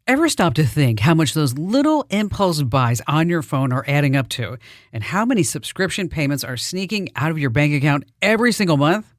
Ever stop to think how much those little impulse buys on your phone are adding up to, and how many subscription payments are sneaking out of your bank account every single month?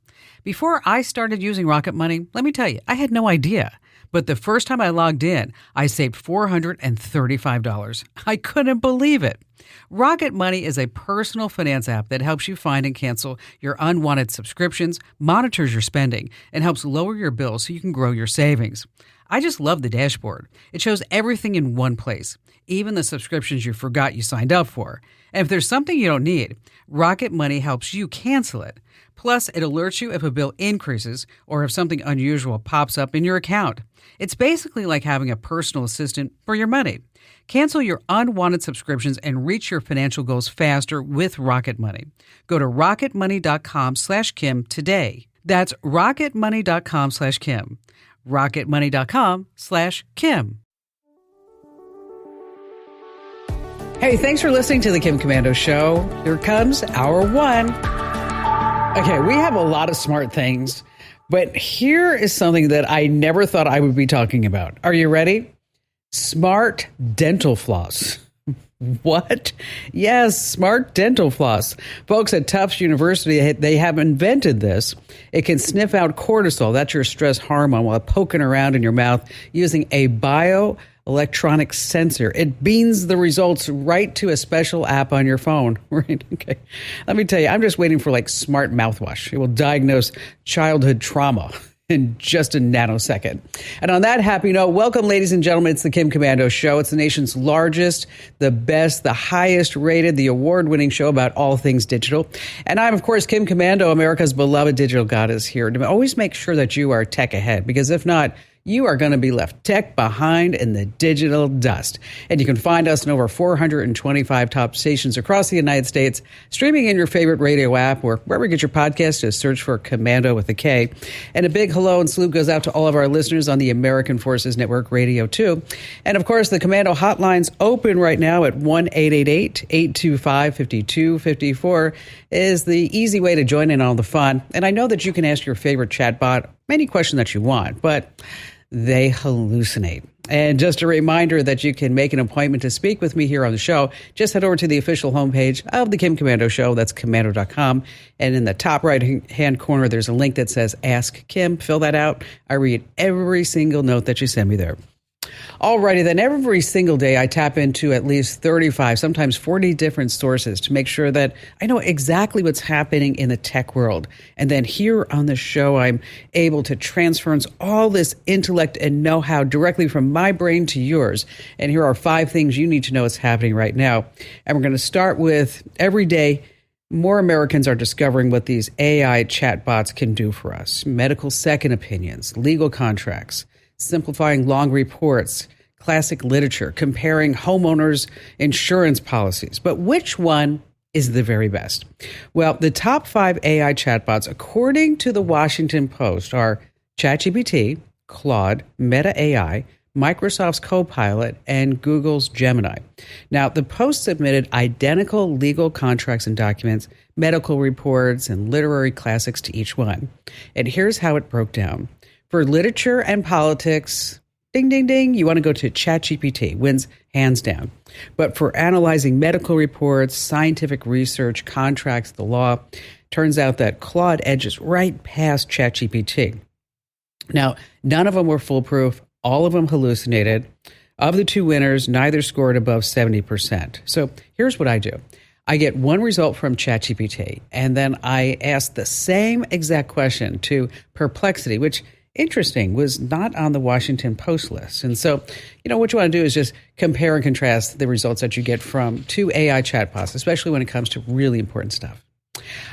Before I started using Rocket Money, let me tell you, I had no idea. But the first time I logged in, I saved $435. I couldn't believe it. Rocket Money is a personal finance app that helps you find and cancel your unwanted subscriptions, monitors your spending, and helps lower your bills so you can grow your savings. I just love the dashboard. It shows everything in one place, even the subscriptions you forgot you signed up for. And if there's something you don't need, Rocket Money helps you cancel it. Plus, it alerts you if a bill increases or if something unusual pops up in your account. It's basically like having a personal assistant for your money. Cancel your unwanted subscriptions and reach your financial goals faster with Rocket Money. Go to rocketmoney.com/Kim today. That's rocketmoney.com/Kim. rocketmoney.com/Kim. Hey, thanks for listening to the Kim Komando Show. Here comes hour one. Okay, we have a lot of smart things, but here is something that I never thought I would be talking about. Are you ready? Smart dental floss. What? Yes, smart dental floss. Folks at Tufts University, they have invented this. It can sniff out cortisol, that's your stress hormone, while poking around in your mouth using a bioelectronic sensor. It beams the results right to a special app on your phone. Right? Okay. Let me tell you, I'm just waiting for smart mouthwash. It will diagnose childhood trauma in just a nanosecond. And on that happy note, welcome, ladies and gentlemen. It's the Kim Komando Show. It's the nation's largest, the best, the highest rated, the award-winning show about all things digital. And I'm, of course, Kim Komando, America's beloved digital goddess, here to always make sure that you are tech ahead, because if not, you are going to be left tech behind in the digital dust. And you can find us in over 425 top stations across the United States, streaming in your favorite radio app or wherever you get your podcast. Just search for Komando with a K. And a big hello and salute goes out to all of our listeners on the American Forces Network Radio, too. And, of course, the Komando hotline's open right now at 1-888-825-5254 is the easy way to join in on the fun. And I know that you can ask your favorite chatbot any question that you want, but they hallucinate. And just a reminder that you can make an appointment to speak with me here on the show. Just head over to the official homepage of the Kim Komando Show. That's Komando.com. And in the top right-hand corner, there's a link that says Ask Kim. Fill that out. I read every single note that you send me there. Alrighty, then every single day I tap into at least 35, sometimes 40 different sources to make sure that I know exactly what's happening in the tech world. And then here on the show, I'm able to transfer all this intellect and know-how directly from my brain to yours. And here are 5 things you need to know is happening right now. And we're going to start with every day. More Americans are discovering what these AI chatbots can do for us. Medical second opinions, legal contracts, simplifying long reports, classic literature, comparing homeowners' insurance policies. But which one is the very best? Well, the top 5 AI chatbots, according to the Washington Post, are ChatGPT, Claude, Meta AI, Microsoft's Copilot, and Google's Gemini. Now, the Post submitted identical legal contracts and documents, medical reports, and literary classics to each one. And here's how it broke down. For literature and politics, ding, ding, ding, you want to go to ChatGPT, wins hands down. But for analyzing medical reports, scientific research, contracts, the law, turns out that Claude edges right past ChatGPT. Now, none of them were foolproof. All of them hallucinated. Of the 2 winners, neither scored above 70%. So here's what I do. I get one result from ChatGPT, and then I ask the same exact question to Perplexity, which, interesting, was not on the Washington Post list. And so, what you want to do is just compare and contrast the results that you get from 2 AI chatbots, especially when it comes to really important stuff.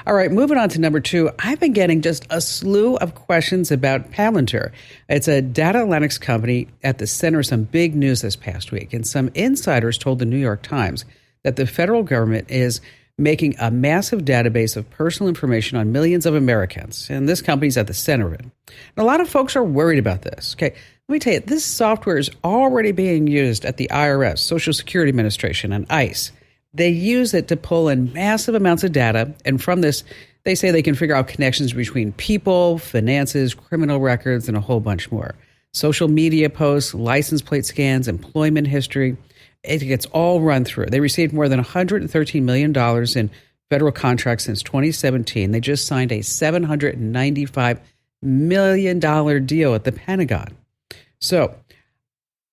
All right, moving on to number 2, I've been getting just a slew of questions about Palantir. It's a data analytics company at the center of some big news this past week. And some insiders told the New York Times that the federal government is making a massive database of personal information on millions of Americans. And this company's at the center of it. And a lot of folks are worried about this. Okay, let me tell you, this software is already being used at the IRS, Social Security Administration, and ICE. They use it to pull in massive amounts of data. And from this, they say they can figure out connections between people, finances, criminal records, and a whole bunch more. social media posts, license plate scans, employment history. It gets all run through. They received more than $113 million in federal contracts since 2017. They just signed a $795 million deal at the Pentagon. So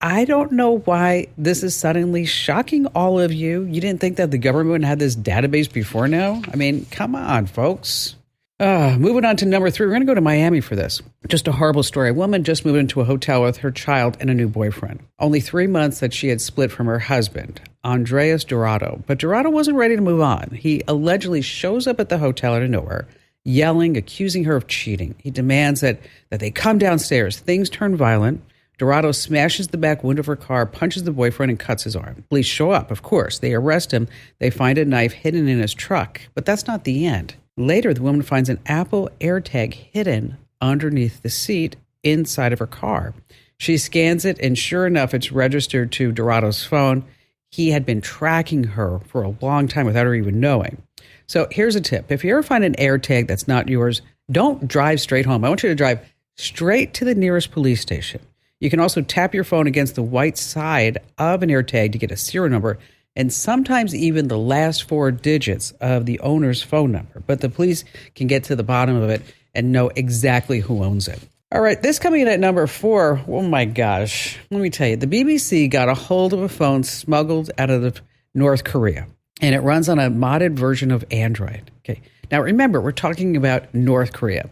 I don't know why this is suddenly shocking all of you. You didn't think that the government had this database before now? I mean, come on, folks. Moving on to number 3, we're going to go to Miami for this. Just a horrible story. A woman just moved into a hotel with her child and a new boyfriend. Only 3 months that she had split from her husband, Andres Dorado. But Dorado wasn't ready to move on. He allegedly shows up at the hotel out of nowhere, yelling, accusing her of cheating. He demands that they come downstairs. Things turn violent. Dorado smashes the back window of her car, punches the boyfriend, and cuts his arm. Police show up, of course. They arrest him. They find a knife hidden in his truck. But that's not the end. Later, the woman finds an Apple AirTag hidden underneath the seat inside of her car. She scans it, and sure enough, it's registered to Dorado's phone. He had been tracking her for a long time without her even knowing. So here's a tip. If you ever find an AirTag that's not yours, don't drive straight home. I want you to drive straight to the nearest police station. You can also tap your phone against the white side of an AirTag to get a serial number, and sometimes even the last 4 digits of the owner's phone number. But the police can get to the bottom of it and know exactly who owns it. All right, this coming in at number 4. Oh my gosh. Let me tell you, the BBC got a hold of a phone smuggled out of North Korea, and it runs on a modded version of Android. Okay. Now remember, we're talking about North Korea.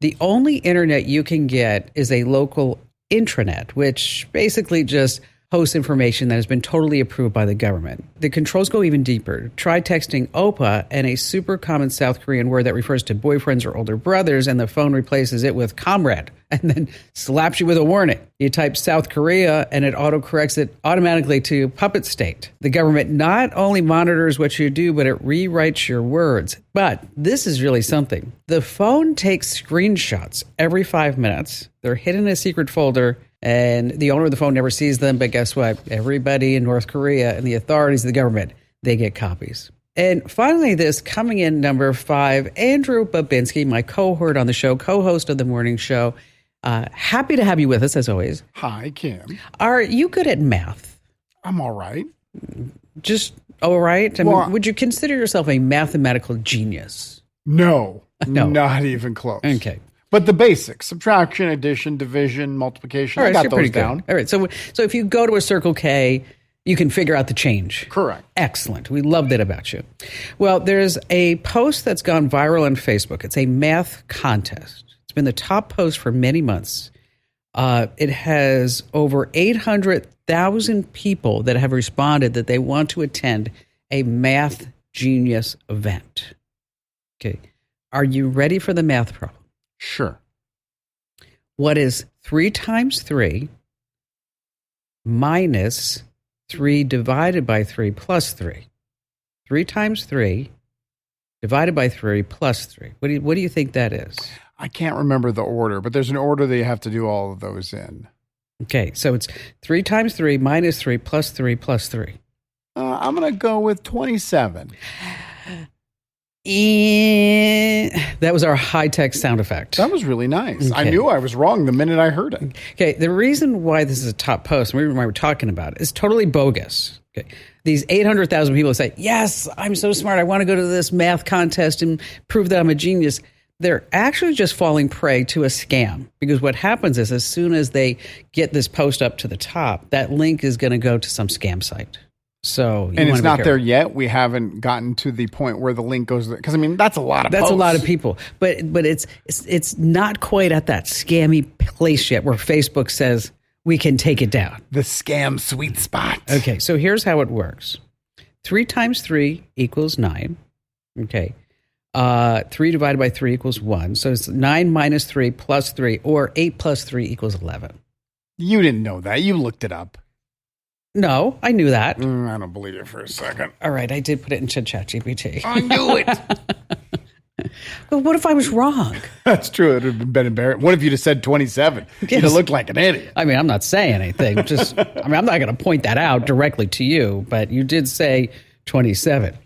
The only internet you can get is a local intranet, which basically just hosts information that has been totally approved by the government. The controls go even deeper. Try texting Oppa and a super common South Korean word that refers to boyfriends or older brothers, and the phone replaces it with comrade and then slaps you with a warning. You type South Korea and it autocorrects it automatically to puppet state. The government not only monitors what you do, but it rewrites your words. But this is really something. The phone takes screenshots every 5 minutes. They're hidden in a secret folder, and the owner of the phone never sees them. But guess what? Everybody in North Korea and the authorities of the government, they get copies. And finally, this coming in number 5, Andrew Babinski, my cohort on the show, co-host of the morning show. Happy to have you with us, as always. Hi, Kim. Are you good at math? I'm all right. Just all right? I mean, would you consider yourself a mathematical genius? No, not even close. Okay. But the basics, subtraction, addition, division, multiplication, I got those down. All right, so if you go to a Circle K, you can figure out the change. Correct. Excellent. We love that about you. Well, there's a post that's gone viral on Facebook. It's a math contest. It's been the top post for many months. It has over 800,000 people that have responded that they want to attend a Math Genius event. Okay. Are you ready for the math problem? Sure. What is 3 times 3 minus 3 divided by 3 plus 3? 3 times 3 divided by 3 plus 3. What do you think that is? I can't remember the order, but there's an order that you have to do all of those in. Okay, so it's 3 times 3 minus 3 plus 3 plus 3. I'm going to go with 27. That was our high-tech sound effect. That was really nice. Okay. I knew I was wrong the minute I heard it. Okay, the reason why this is a top post, and the reason why we're talking about it, is totally bogus. Okay, these 800,000 people say, yes, I'm so smart, I want to go to this math contest and prove that I'm a genius. They're actually just falling prey to a scam, because what happens is as soon as they get this post up to the top, that link is going to go to some scam site. So, and it's not there yet. We haven't gotten to the point where the link goes, because I mean that's a lot of that's posts. A lot of people, but it's not quite at that scammy place yet where Facebook says we can take it down. The scam sweet spot. Okay, so here's how it works: 3 times 3 equals 9. Okay, 3 divided by 3 equals 1. So it's 9 minus 3 plus 3, or 8 plus 3 equals 11. You didn't know that. You looked it up. No, I knew that. I don't believe you for a second. All right, I did put it into ChatGPT. I knew it. But what if I was wrong? That's true. It would have been embarrassing. What if you just said 27? Yes. You'd have looked like an idiot. I mean, I'm not saying anything. I'm not going to point that out directly to you, but you did say 27.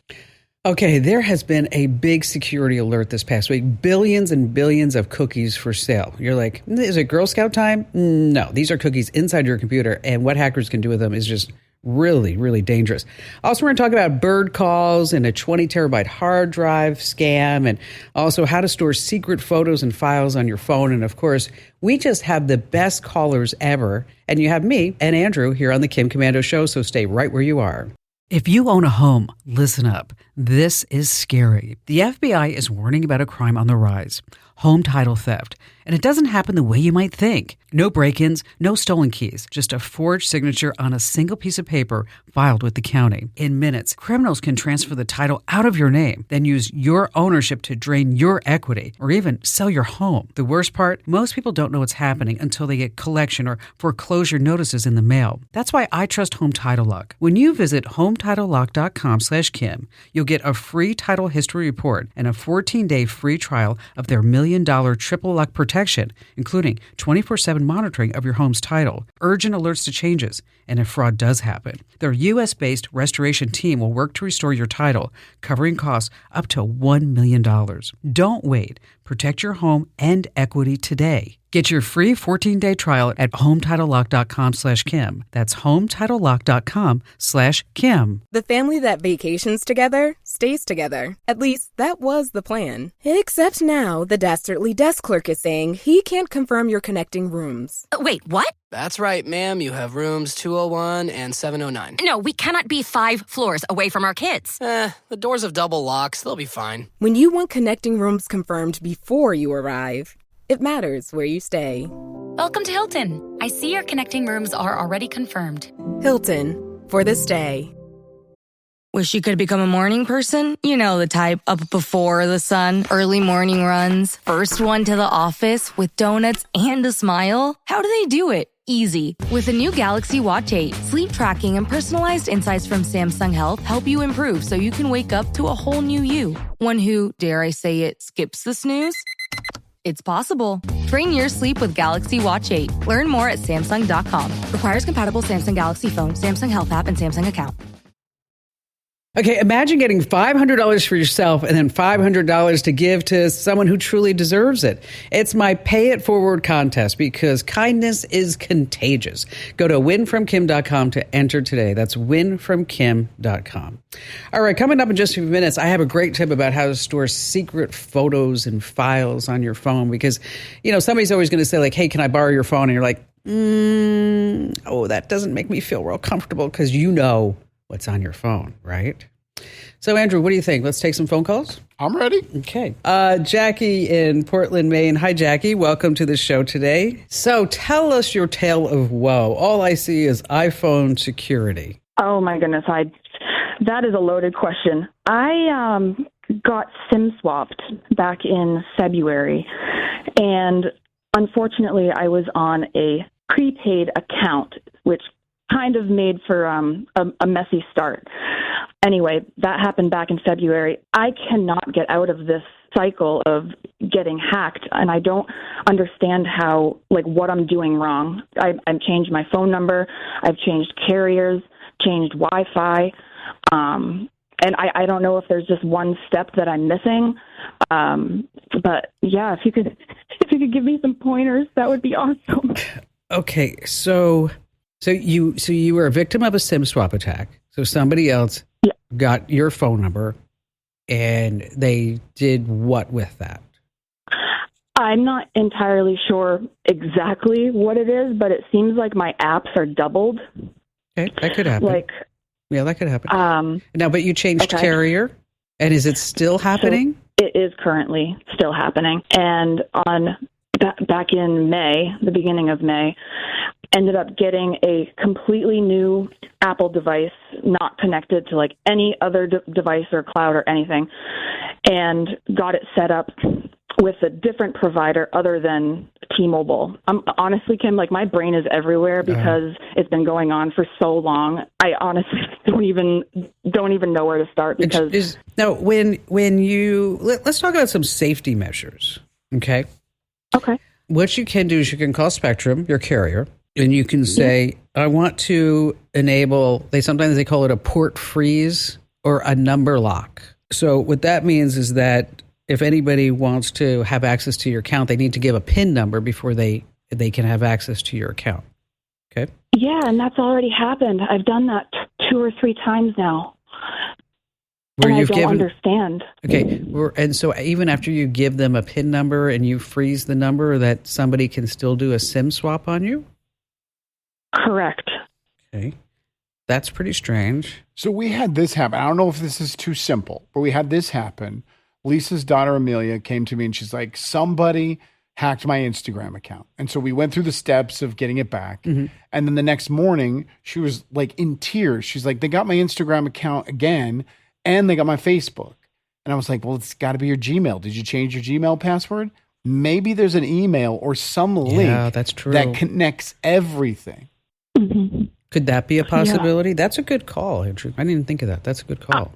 Okay, there has been a big security alert this past week. Billions and billions of cookies for sale. You're like, is it Girl Scout time? No, these are cookies inside your computer, and what hackers can do with them is just really, really dangerous. Also, we're going to talk about bird calls and a 20 terabyte hard drive scam, and also how to store secret photos and files on your phone. And of course, we just have the best callers ever. And you have me and Andrew here on the Kim Commando Show, so stay right where you are. If you own a home, listen up. This is scary. The FBI is warning about a crime on the rise, home title theft. And it doesn't happen the way you might think. No break-ins, no stolen keys, just a forged signature on a single piece of paper filed with the county. In minutes, criminals can transfer the title out of your name, then use your ownership to drain your equity or even sell your home. The worst part, most people don't know what's happening until they get collection or foreclosure notices in the mail. That's why I trust Home Title Lock. When you visit HometitleLock.com/Kim, you'll get a free title history report and a 14-day free trial of their $1 million triple lock protection, including 24/7 monitoring of your home's title, urgent alerts to changes, and if fraud does happen. Their U.S.-based restoration team will work to restore your title, covering costs up to $1 million. Don't wait. Protect your home and equity today. Get your free 14-day trial at HometitleLock.com/Kim. That's HometitleLock.com/Kim. The family that vacations together stays together. At least that was the plan. Except now the Dastardly desk clerk is saying he can't confirm your connecting rooms. Wait, what? That's right, ma'am. You have rooms 201 and 709. No, we cannot be 5 floors away from our kids. The doors have double locks. They'll be fine. When you want connecting rooms confirmed before you arrive, it matters where you stay. Welcome to Hilton. I see your connecting rooms are already confirmed. Hilton, for the stay. Wish you could become a morning person? You know the type, up before the sun, early morning runs, first one to the office with donuts and a smile. How do they do it? Easy. With the new Galaxy Watch 8, sleep tracking and personalized insights from Samsung Health help you improve so you can wake up to a whole new you. One who, dare I say it, skips the snooze? It's possible. Train your sleep with Galaxy Watch 8. Learn more at Samsung.com. Requires compatible Samsung Galaxy phone, Samsung Health app, and Samsung account. Okay, imagine getting $500 for yourself and then $500 to give to someone who truly deserves it. It's my Pay It Forward contest because kindness is contagious. Go to winfromkim.com to enter today. That's winfromkim.com. All right, coming up in just a few minutes, I have a great tip about how to store secret photos and files on your phone because, you know, somebody's always going to say like, hey, can I borrow your phone? And you're like, oh, that doesn't make me feel real comfortable because you know what's on your phone, right? So, Andrew, what do you think? Let's take some phone calls. I'm ready. Okay. Jackie in Portland, Maine. Hi, Jackie. Welcome to the show today. So tell us your tale of woe. All I see is iPhone security. Oh, my goodness. That is a loaded question. I got SIM swapped back in February, and unfortunately, I was on a prepaid account, which kind of made for a messy start. Anyway, that happened back in February. I cannot get out of this cycle of getting hacked, and I don't understand how, like, what I'm doing wrong. I've changed my phone number. I've changed carriers, changed Wi-Fi, and I don't know if there's just one step that I'm missing. But yeah, if you could give me some pointers, that would be awesome. Okay, so you were a victim of a SIM swap attack. So somebody else got your phone number, and they did what with that? I'm not entirely sure exactly what it is, but it seems like my apps are doubled. Okay, that could happen. Yeah, that could happen. Now, but you changed carrier, and is it still happening? So it is currently still happening. And back in May, the beginning of May, ended up getting a completely new Apple device, not connected to like any other device or cloud or anything, and got it set up with a different provider other than T-Mobile. Honestly, Kim, like my brain is everywhere because it's been going on for so long. I honestly don't even know where to start because now when you let's talk about some safety measures. Okay. What you can do is you can call Spectrum, your carrier, and you can say, I want to enable, sometimes they call it a port freeze or a number lock. So what that means is that if anybody wants to have access to your account, they need to give a PIN number before they can have access to your account. Okay? Yeah, and that's already happened. I've done that 2 or 3 times now. And I don't understand. Okay. And so even after you give them a PIN number and you freeze the number, that somebody can still do a SIM swap on you? Correct. Okay. That's pretty strange. So we had this happen. I don't know if this is too simple, but we had this happen. Lisa's daughter, Amelia, came to me and she's like, somebody hacked my Instagram account. And so we went through the steps of getting it back. Mm-hmm. And then the next morning, she was like in tears. She's like, they got my Instagram account again, and they got my Facebook. And I was like, well, it's got to be your Gmail. Did you change your Gmail password? Maybe there's an email or some link that's true. that connects everything. Mm-hmm. Could that be a possibility? Yeah. That's a good call, Andrew. I didn't even think of that. That's a good call.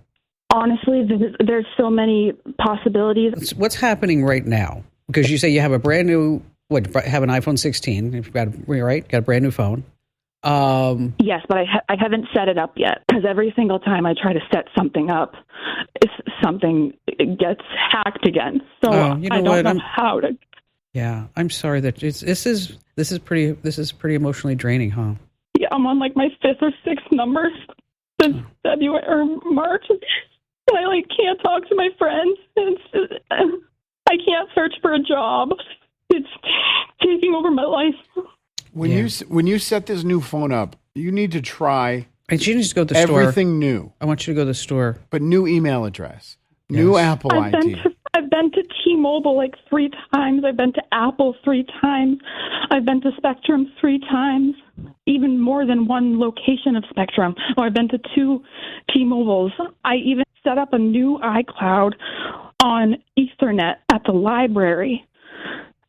Honestly, there's so many possibilities. What's happening right now? Because you say you have a brand new, have an iPhone 16. You've got a brand new phone. Yes, but I haven't set it up yet, because every single time I try to set something up, something gets hacked again. So I don't know how to. Yeah, I'm sorry that this is pretty emotionally draining, huh? Yeah, I'm on like my 5th or 6th number since February or March, and I can't talk to my friends. I can't search for a job. It's taking over my life. When you set this new phone up, you need to try. And you need to go to the store. Everything new. I want you to go to the store. But new email address, new Apple ID. I've been to T-Mobile 3 times. I've been to Apple 3 times. I've been to Spectrum 3 times. Even more than one location of Spectrum. I've been to 2 T-Mobiles. I even set up a new iCloud on Ethernet at the library.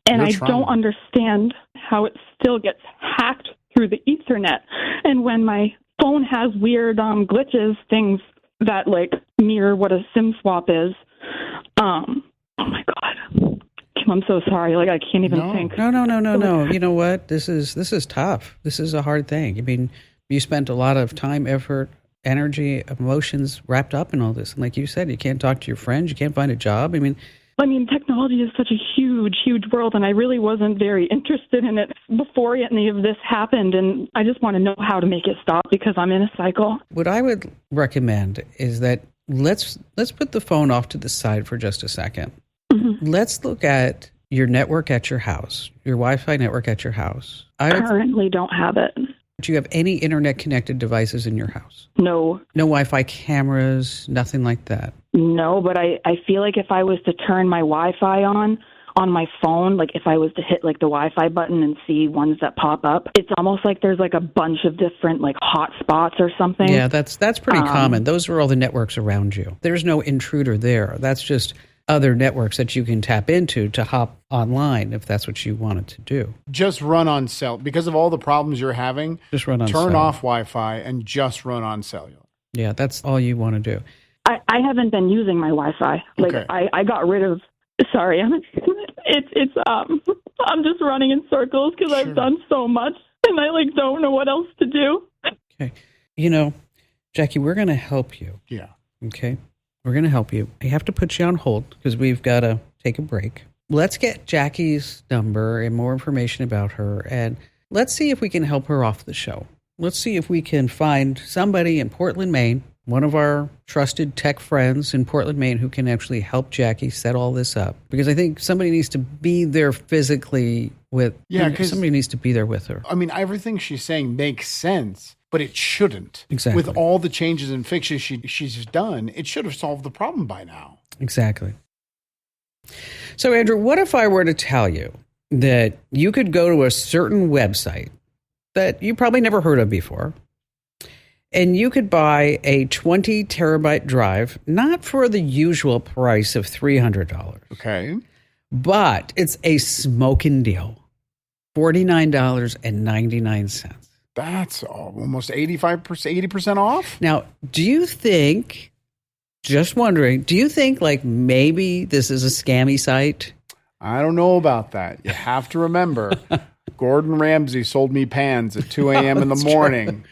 And I don't understand how it still gets hacked through the Ethernet. And when my phone has weird glitches, things that mirror what a SIM swap is, oh my God. Kim, I'm so sorry. I can't even think. No. You know what? This is tough. This is a hard thing. I mean, you spent a lot of time, effort, energy, emotions wrapped up in all this. And like you said, you can't talk to your friends. You can't find a job. I mean, technology is such a huge, huge world, and I really wasn't very interested in it before any of this happened, and I just want to know how to make it stop because I'm in a cycle. What I would recommend is that let's put the phone off to the side for just a second. Mm-hmm. Let's look at your network at your house, your Wi-Fi network at your house. I currently don't have it. Do you have any internet-connected devices in your house? No. No Wi-Fi cameras, nothing like that? No, but I feel like if I was to turn my Wi-Fi on my phone, if I was to hit the Wi-Fi button and see ones that pop up, it's almost like there's a bunch of different hot spots or something. Yeah, that's pretty common. Those are all the networks around you. There's no intruder there. That's just other networks that you can tap into to hop online if that's what you wanted to do. Just run on cell. Because of all the problems you're having, just run on turn off Wi-Fi and just run on cellular. Yeah, that's all you want to do. I haven't been using my Wi-Fi. Okay. I got rid of. Sorry, I'm just running in circles because I've done so much and I don't know what else to do. Okay, Jackie, we're going to help you. Yeah. Okay, we're going to help you. I have to put you on hold because we've got to take a break. Let's get Jackie's number and more information about her, and let's see if we can help her off the show. Let's see if we can find somebody in Portland, Maine, one of our trusted tech friends in Portland, Maine, who can actually help Jackie set all this up. Because I think somebody needs to be there physically with. Yeah, because somebody needs to be there with her. I mean, everything she's saying makes sense, but it shouldn't. Exactly. With all the changes and fixes she's done, it should have solved the problem by now. Exactly. So, Andrew, what if I were to tell you that you could go to a certain website that you probably never heard of before, and you could buy a 20 terabyte drive, not for the usual price of $300. Okay. But it's a smoking deal. $49.99. That's almost 80% off? Now, do you think, just wondering, do you think maybe this is a scammy site? I don't know about that. You have to remember, Gordon Ramsay sold me pans at 2 a.m. in the morning.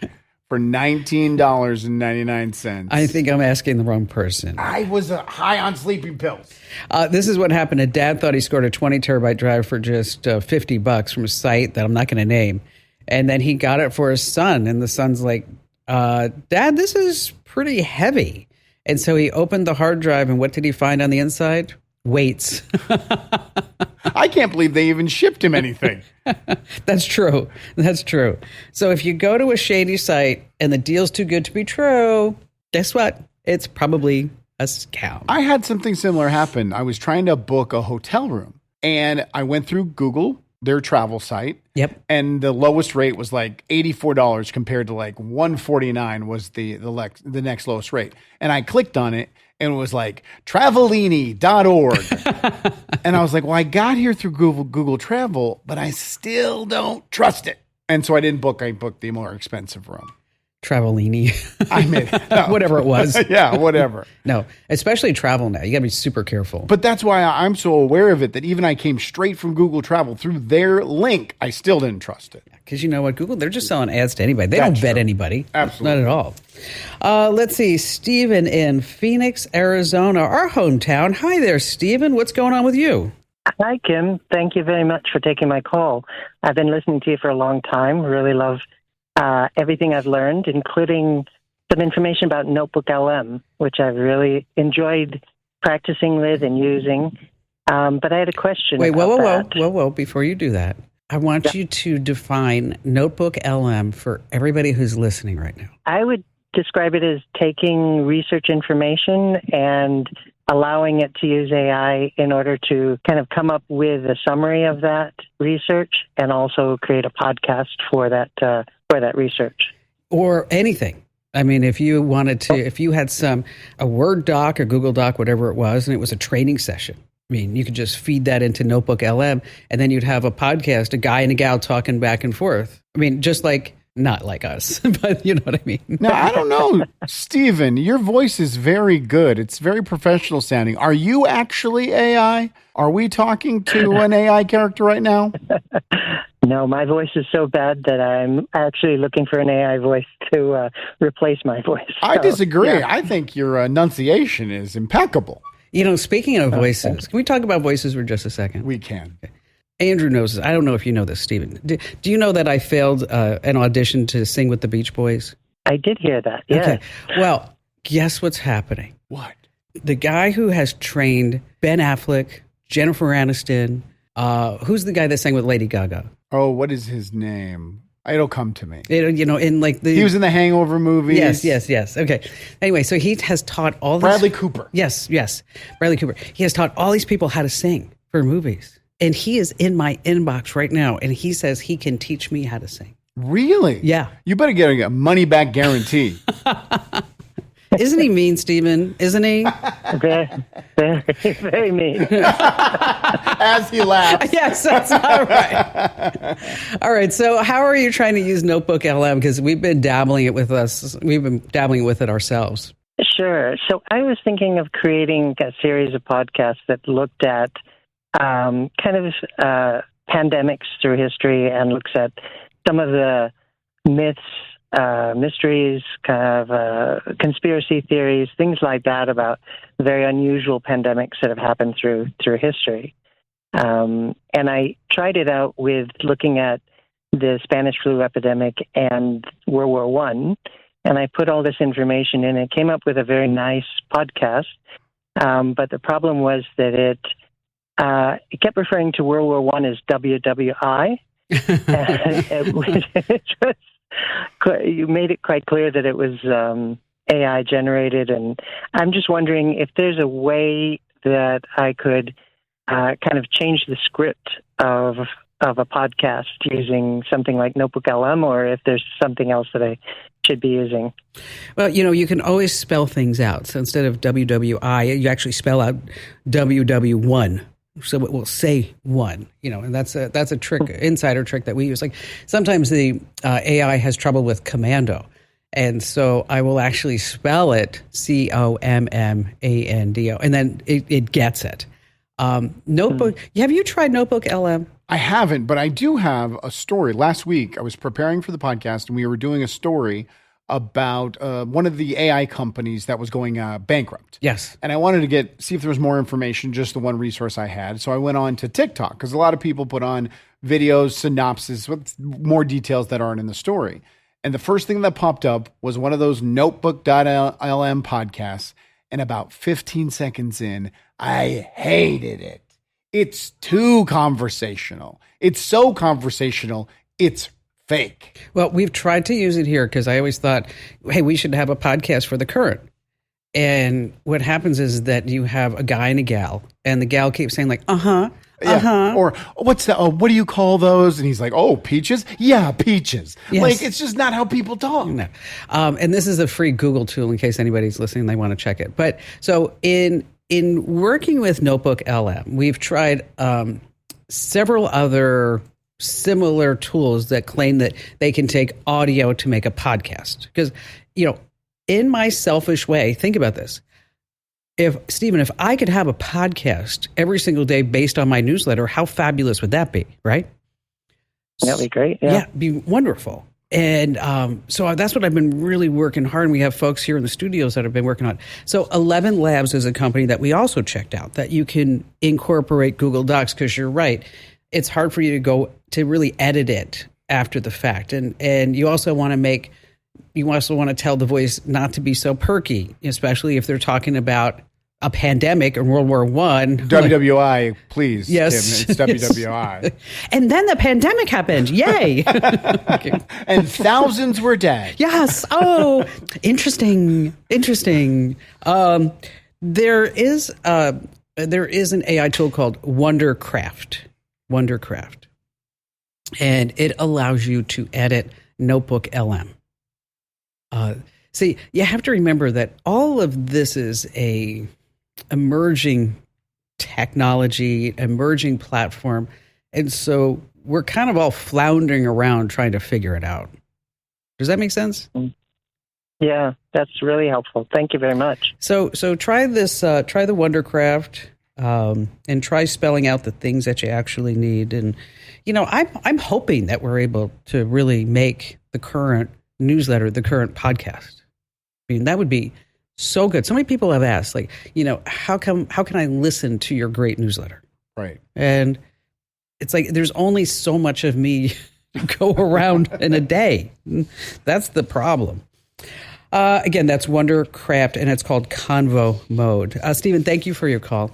for $19.99. I think I'm asking the wrong person. I was high on sleeping pills. This is what happened. A dad thought he scored a 20 terabyte drive for just $50 from a site that I'm not going to name. And then he got it for his son. And the son's like, Dad, this is pretty heavy. And so he opened the hard drive. And what did he find on the inside? Weights. I can't believe they even shipped him anything. That's true. That's true. So if you go to a shady site and the deal's too good to be true, guess what? It's probably a scam. I had something similar happen. I was trying to book a hotel room and I went through Google, their travel site. Yep. And the lowest rate was like $84 compared to like $149 was the next lowest rate. And I clicked on it. And it was like Travelini.org. And I was like, well, I got here through Google Travel, but I still don't trust it. And so I didn't book. I booked the more expensive room. Travelini. I mean, no. Whatever it was. Yeah, whatever. No, especially travel now. You got to be super careful. But that's why I'm so aware of it that even I came straight from Google Travel through their link. I still didn't trust it. Because you know what? Google, they're just selling ads to anybody. They don't vet anybody. Absolutely. Not at all. Let's see. Stephen in Phoenix, Arizona, our hometown. Hi there, Stephen. What's going on with you? Hi, Kim. Thank you very much for taking my call. I've been listening to you for a long time. Really love everything I've learned, including some information about NotebookLM, which I've really enjoyed practicing with and using. But I had a question. Wait, whoa. Before you do that, I want you to define NotebookLM for everybody who's listening right now. I would describe it as taking research information and allowing it to use AI in order to kind of come up with a summary of that research and also create a podcast for that research. Or anything. I mean, if you wanted to, if you had a Word doc or Google Doc, whatever it was, and it was a training session, I mean, you could just feed that into NotebookLM and then you'd have a podcast, a guy and a gal talking back and forth. I mean, just like, not like us, but you know what I mean? Now, I don't know, Stephen, your voice is very good. It's very professional sounding. Are you actually AI? Are we talking to an AI character right now? No, my voice is so bad that I'm actually looking for an AI voice to replace my voice. I disagree. Yeah. I think your enunciation is impeccable. You know, speaking of voices, can we talk about voices for just a second? We can. Okay. Andrew knows this. I don't know if you know this, Stephen. Do you know that I failed an audition to sing with the Beach Boys? I did hear that, yeah. Okay. Well, guess what's happening? What? The guy who has trained Ben Affleck, Jennifer Aniston, who's the guy that sang with Lady Gaga? Oh, what is his name? It'll come to me. He was in the Hangover movies. Yes. Okay. Anyway, so he has taught all Bradley Cooper. Yes. Bradley Cooper. He has taught all these people how to sing for movies. And he is in my inbox right now, and he says he can teach me how to sing. Really? Yeah. You better get a money-back guarantee. Isn't he mean, Stephen? Isn't he? Very, very, very mean. As he laughs. Yes, that's all right. All right, so how are you trying to use NotebookLM? Because we've been dabbling with it ourselves. Sure. So I was thinking of creating a series of podcasts that looked at pandemics through history and looks at some of the myths, mysteries, conspiracy theories, things like that about very unusual pandemics that have happened through history. And I tried it out with looking at the Spanish flu epidemic and World War I, and I put all this information in and came up with a very nice podcast. But the problem was that it kept referring to World War I as WWI. You made it quite clear that it was AI generated, and I'm just wondering if there's a way that I could kind of change the script of a podcast using something like NotebookLM, or if there's something else that I should be using. Well, you can always spell things out. So instead of WWI, you actually spell out WW1. So it will say one, and that's a trick, insider trick that we use. Like sometimes the AI has trouble with commando. And so I will actually spell it COMMANDO, and then it gets it. Notebook. Have you tried NotebookLM? I haven't, but I do have a story. Last week, I was preparing for the podcast, and we were doing a story about one of the AI companies that was going bankrupt. Yes. And I wanted to see if there was more information, just the one resource I had. So I went on to TikTok because a lot of people put on videos, synopsis with more details that aren't in the story. And the first thing that popped up was one of those NotebookLM podcasts. And about 15 seconds in, I hated it. It's too conversational. It's so conversational, it's fake. Well, we've tried to use it here because I always thought, hey, we should have a podcast for the current. And what happens is that you have a guy and a gal, and the gal keeps saying like, uh-huh. Or what's that? What do you call those? And he's like, oh, peaches? Yeah, peaches. Yes. Like, it's just not how people talk. No. And this is a free Google tool in case anybody's listening, they want to check it. But so in working with NotebookLM, we've tried several other similar tools that claim that they can take audio to make a podcast. Because, in my selfish way, think about this. If I could have a podcast every single day based on my newsletter, how fabulous would that be, right? That'd be great. Yeah, it'd be wonderful. And so that's what I've been really working hard. And we have folks here in the studios that have been working on. So 11 Labs is a company that we also checked out that you can incorporate Google Docs, because you're right. It's hard for you to really edit it after the fact. And you also want to tell the voice not to be so perky, especially if they're talking about a pandemic in World War I. WWI, please. Yes. Tim, it's WWI. And then the pandemic happened. Yay. Okay. And thousands were dead. Yes. Oh, interesting. There is an AI tool called Wondercraft. And it allows you to edit NotebookLM. See, you have to remember that all of this is a emerging technology, emerging platform. And so we're kind of all floundering around trying to figure it out. Does that make sense? Yeah, that's really helpful. Thank you very much. So try this, try the Wondercraft, and try spelling out the things that you actually need. And, I'm hoping that we're able to really make the current newsletter, the current podcast. I mean, that would be so good. So many people have asked, like, how can I listen to your great newsletter? Right. And it's like, there's only so much of me go around in a day. That's the problem. Again, that's Wondercraft, and it's called Convo Mode. Stephen, thank you for your call.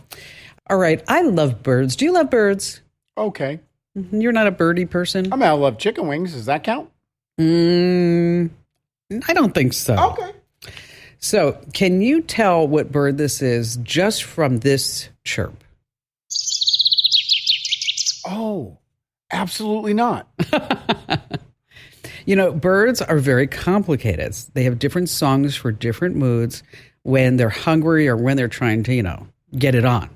All right. I love birds. Do you love birds? Okay. You're not a birdie person? I love chicken wings. Does that count? I don't think so. Okay. So, can you tell what bird this is just from this chirp? Oh, absolutely not. Birds are very complicated. They have different songs for different moods when they're hungry or when they're trying to, get it on.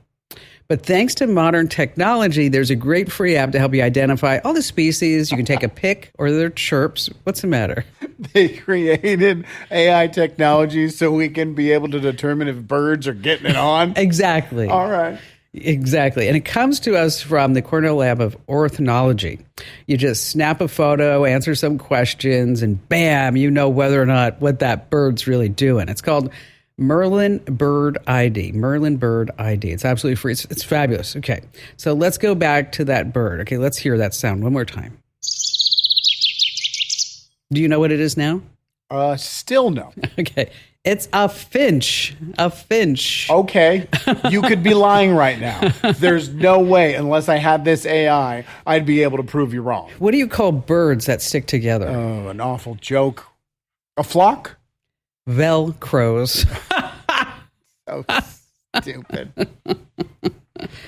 But thanks to modern technology, there's a great free app to help you identify all the species. You can take a pic or their chirps. What's the matter? They created AI technology so we can be able to determine if birds are getting it on. Exactly. All right. Exactly. And it comes to us from the Cornell Lab of Ornithology. You just snap a photo, answer some questions, and bam, you know whether or not what that bird's really doing. It's called Merlin Bird ID. Merlin Bird ID. It's absolutely free. It's fabulous. Okay. So let's go back to that bird. Okay. Let's hear that sound one more time. Do you know what it is now? Still no. Okay. It's a finch. A finch. Okay. You could be lying right now. There's no way, unless I had this AI, I'd be able to prove you wrong. What do you call birds that stick together? Oh, an awful joke. A flock? Velcros. So stupid.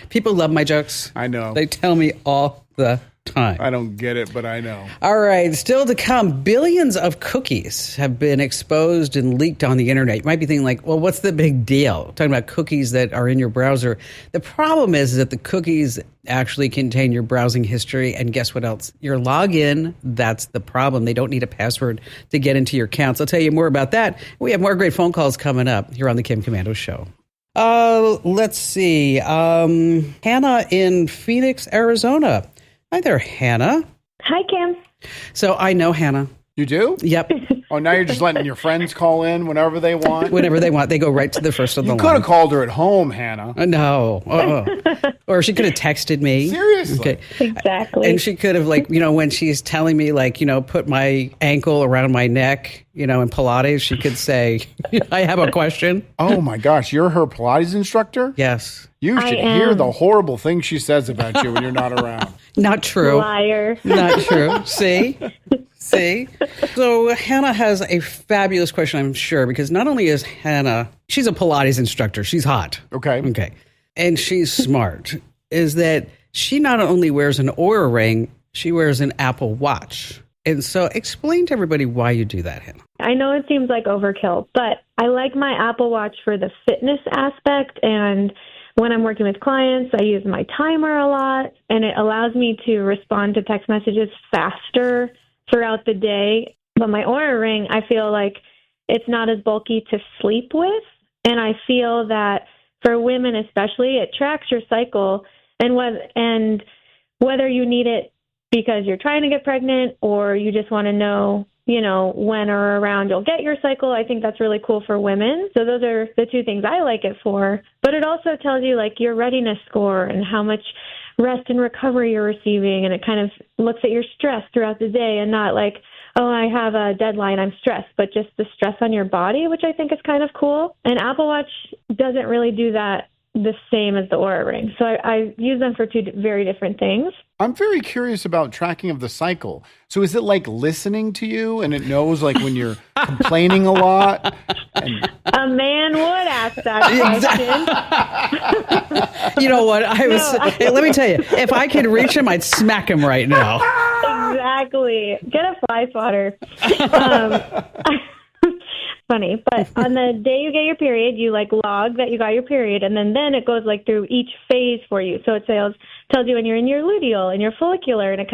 People love my jokes. I know. They tell me all the time. I don't get it, but I know. All right. Still to come, billions of cookies have been exposed and leaked on the internet. You might be thinking like, well, what's the big deal? Talking about cookies that are in your browser. The problem is that the cookies actually contain your browsing history. And guess what else? Your login. That's the problem. They don't need a password to get into your accounts. I'll tell you more about that. We have more great phone calls coming up here on the Kim Komando Show. Let's see. Hannah in Phoenix, Arizona. Hi there, Hannah. Hi, Kim. So I know Hannah. You do? Yep. Oh, now you're just letting your friends call in whenever they want? Whenever they want. They go right to the first of the You line. could have called her at home, Hannah. No. Or she could have texted me. Seriously? Okay. Exactly. And she could have, like, when she's telling me, like, put my ankle around my neck, in Pilates, she could say, I have a question. Oh, my gosh. You're her Pilates instructor? Yes. You should hear the horrible things she says about you when you're not around. Not true. Liar. Not true. See? So Hannah has a fabulous question, I'm sure, because not only is Hannah, she's a Pilates instructor. She's hot. Okay. And she's smart. Is that she not only wears an Oura ring, she wears an Apple Watch. And so explain to everybody why you do that, Hannah. I know it seems like overkill, but I like my Apple Watch for the fitness aspect. And when I'm working with clients, I use my timer a lot, and it allows me to respond to text messages faster throughout the day. But my Oura ring, I feel like it's not as bulky to sleep with. And I feel that for women especially, it tracks your cycle. And whether you need it because you're trying to get pregnant or you just want to know, when or around you'll get your cycle, I think that's really cool for women. So those are the two things I like it for. But it also tells you, like, your readiness score and how much rest and recovery you're receiving. And it kind of looks at your stress throughout the day and not like, oh, I have a deadline, I'm stressed, but just the stress on your body, which I think is kind of cool. And Apple Watch doesn't really do that the same as the Oura Ring. So I use them for two very different things. I'm very curious about tracking of the cycle. So is it like listening to you and it knows like when you're complaining a lot? A man would ask that question. You know what? Let me tell you, if I could reach him, I'd smack him right now. Exactly. Get a fly swatter. Funny, but on the day you get your period, you log that you got your period, and then it goes through each phase for you. So it tells you when you're in your luteal and your follicular, and it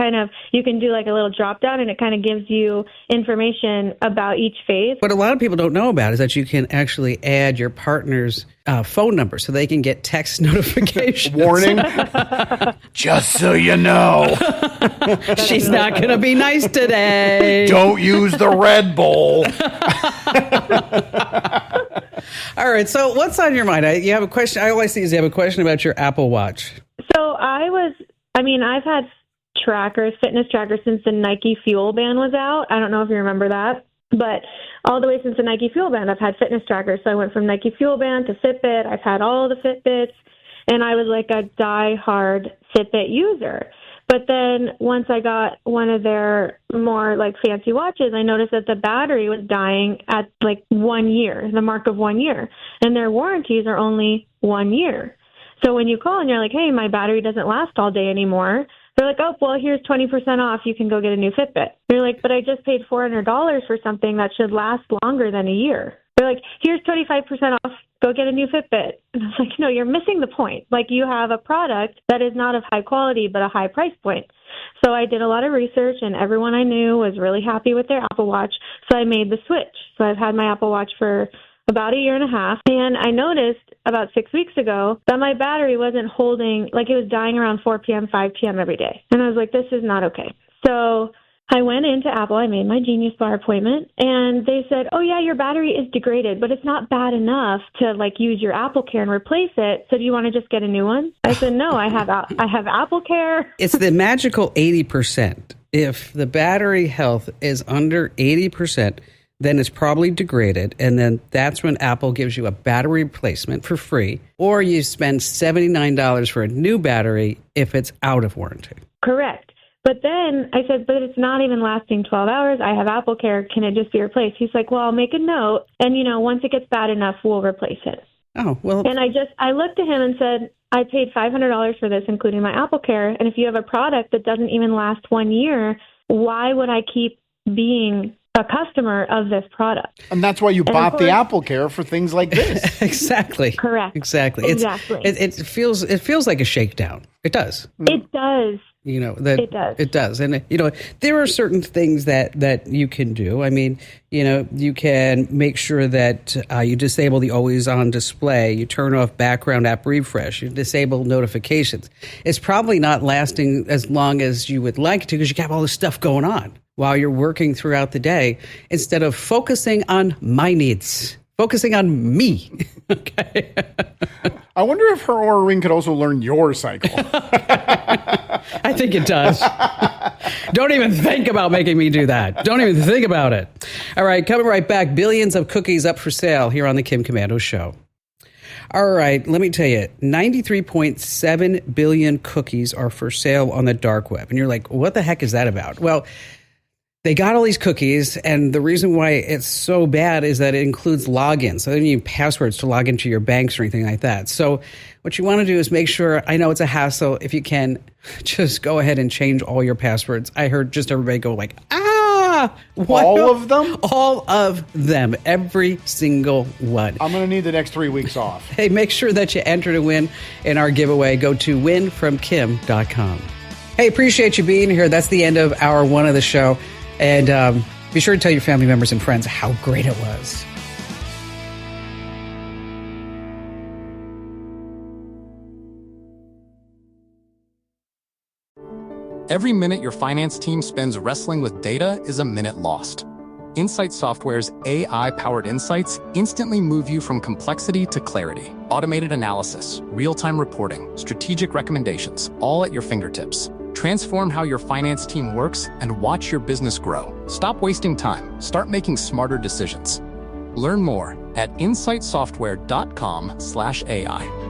you can do a little drop down, and it kind of gives you information about each phase. What a lot of people don't know about is that you can actually add your partner's phone number so they can get text notifications. Warning. Just so you know. She's not going to be nice today. Don't use the Red Bull. All right. So what's on your mind? You have a question. All I see is you have a question about your Apple Watch. So I've had fitness trackers since the Nike Fuel Band was out. I don't know if you remember that, but all the way since the Nike Fuel Band, I've had fitness trackers. So I went from Nike Fuel Band to Fitbit. I've had all the Fitbits, and I was a die-hard Fitbit user. But then once I got one of their more fancy watches, I noticed that the battery was dying at 1 year, the mark of 1 year. And their warranties are only 1 year. So when you call and you're like, hey, my battery doesn't last all day anymore, they're like, oh, well, here's 20% off. You can go get a new Fitbit. You're like, but I just paid $400 for something that should last longer than a year. They're like, here's 25% off. Go get a new Fitbit. And I was like, no, you're missing the point. You have a product that is not of high quality, but a high price point. So I did a lot of research, and everyone I knew was really happy with their Apple Watch. So I made the switch. So I've had my Apple Watch for about a year and a half. And I noticed about 6 weeks ago that my battery wasn't holding, it was dying around 4 p.m., 5 p.m. every day. And I was like, this is not okay. So I went into Apple, I made my Genius Bar appointment, and they said, oh, yeah, your battery is degraded, but it's not bad enough to, use your Apple Care and replace it. So do you want to just get a new one? I said, no, I have Apple Care. It's the magical 80%. If the battery health is under 80%, then it's probably degraded, and then that's when Apple gives you a battery replacement for free, or you spend $79 for a new battery if it's out of warranty. Correct. But then I said, but it's not even lasting 12 hours. I have Apple Care. Can it just be replaced? He's like, well, I'll make a note. And, once it gets bad enough, we'll replace it. Oh, well. And I looked at him and said, I paid $500 for this, including my Apple Care. And if you have a product that doesn't even last 1 year, why would I keep being a customer of this product? And that's why you bought the Apple Care for things like this. Exactly. Correct. Exactly. Exactly. It feels like a shakedown. It does. It does. It does. It does. And, there are certain things that you can do. I mean, you can make sure that you disable the always on display. You turn off background app refresh. You disable notifications. It's probably not lasting as long as you would like it to because you have all this stuff going on. while you're working throughout the day instead of focusing on my needs, focusing on me. Okay. I wonder if her Oura Ring could also learn your cycle. I think it does. Don't even think about making me do that. Don't even think about it. All right, coming right back, billions of cookies up for sale here on the Kim Komando Show. All right, let me tell you, 93.7 billion cookies are for sale on the dark web. And you're like, what the heck is that about? Well, they got all these cookies, and the reason why it's so bad is that it includes logins. So they don't need passwords to log into your banks or anything like that. So what you want to do is make sure, I know it's a hassle, if you can, just go ahead and change all your passwords. I heard just everybody go like, what? All of them? All of them. Every single one. I'm going to need the next 3 weeks off. Hey, make sure that you enter to win in our giveaway. Go to winfromkim.com. Hey, appreciate you being here. That's the end of hour one of the show. And be sure to tell your family members and friends how great it was. Every minute your finance team spends wrestling with data is a minute lost. Insight Software's AI-powered insights instantly move you from complexity to clarity. Automated analysis, real-time reporting, strategic recommendations, all at your fingertips. Transform how your finance team works and watch your business grow. Stop wasting time. Start making smarter decisions. Learn more at insightsoftware.com/AI.